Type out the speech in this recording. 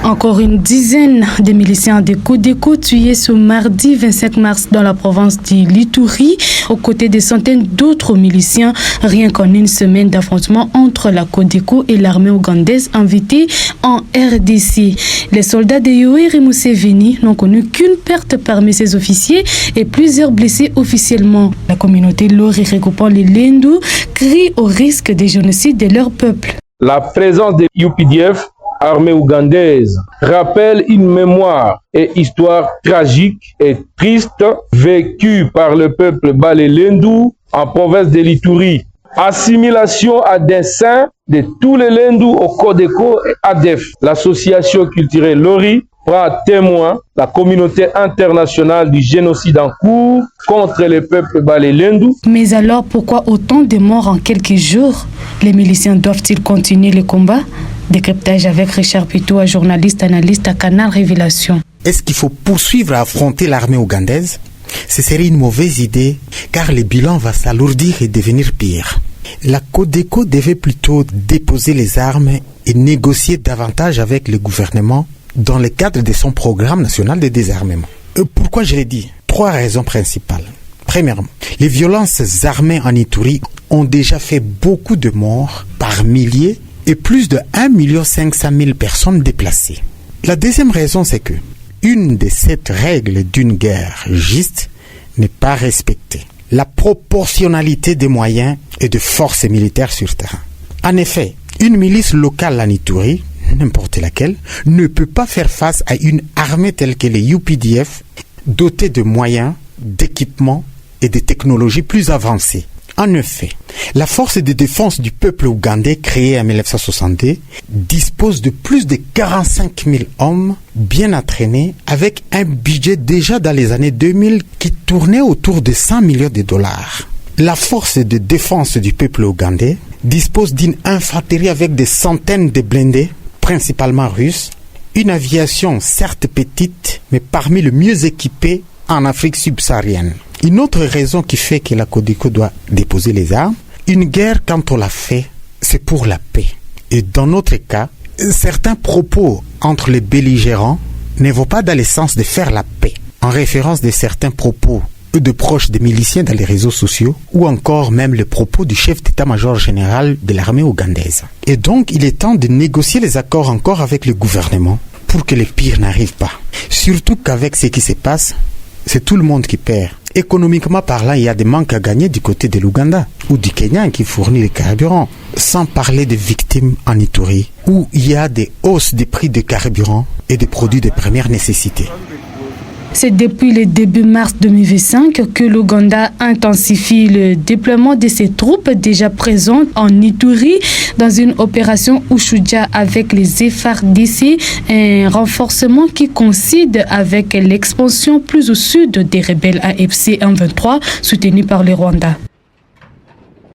Encore une dizaine de miliciens de Codeco tués ce mardi 25 mars dans la province d'Ituri, aux côtés de centaines d'autres miliciens, rien qu'en une semaine d'affrontement entre la Codeco et l'armée ougandaise invitée en RDC. Les soldats de Yoweri Museveni n'ont connu qu'une perte parmi ses officiers et plusieurs blessés officiellement. La communauté Lori regroupant les Lendu crie au risque de génocide de leur peuple. La présence des UPDF, armée ougandaise, rappelle une mémoire et histoire tragique et triste vécue par le peuple Bale-Lendu en province de l'Ituri. Assimilation à dessein de tous les Lendu au Codeco et ADEF. L'association culturelle Lori prend témoin la communauté internationale du génocide en cours contre le peuple Bale-Lendu. Mais alors pourquoi autant de morts en quelques jours? Les miliciens doivent-ils continuer le combat? Décryptage avec Richard Pitoa, journaliste analyste à Canal Révélation. Est-ce qu'il faut poursuivre à affronter l'armée ougandaise? Ce serait une mauvaise idée, car le bilan va s'alourdir et devenir pire. La Codeco devait plutôt déposer les armes et négocier davantage avec le gouvernement dans le cadre de son programme national de désarmement. Pourquoi je l'ai dit? 3 raisons principales. Premièrement, les violences armées en Ituri ont déjà fait beaucoup de morts par milliers et plus de 1 500 000 personnes déplacées. La deuxième raison, c'est que une des 7 règles d'une guerre juste n'est pas respectée. La proportionnalité des moyens et de forces militaires sur terrain. En effet, une milice locale en Ituri, n'importe laquelle, ne peut pas faire face à une armée telle que les UPDF, dotée de moyens, d'équipements et de technologies plus avancées. En effet, la force de défense du peuple ougandais créée en 1962 dispose de plus de 45 000 hommes bien entraînés avec un budget déjà dans les années 2000 qui tournait autour de 100 millions de dollars. La force de défense du peuple ougandais dispose d'une infanterie avec des centaines de blindés, principalement russes, une aviation certes petite, mais parmi les mieux équipées en Afrique subsaharienne. Une autre raison qui fait que la Codeco doit déposer les armes, une guerre quand on la fait, c'est pour la paix. Et dans notre cas, certains propos entre les belligérants ne vont pas dans le sens de faire la paix, en référence de certains propos de proches des miliciens dans les réseaux sociaux, ou encore même les propos du chef d'état-major général de l'armée ougandaise. Et donc, il est temps de négocier les accords encore avec le gouvernement pour que le pire n'arrive pas. Surtout qu'avec ce qui se passe, c'est tout le monde qui perd. Économiquement parlant, il y a des manques à gagner du côté de l'Ouganda ou du Kenya qui fournit les carburants. Sans parler des victimes en Ituri, où il y a des hausses des prix des carburants et des produits de première nécessité. C'est depuis le début mars 2025 que l'Ouganda intensifie le déploiement de ses troupes déjà présentes en Ituri dans une opération Ushuja avec les FARDC, un renforcement qui coïncide avec l'expansion plus au sud des rebelles AFC M23 soutenus par le Rwanda.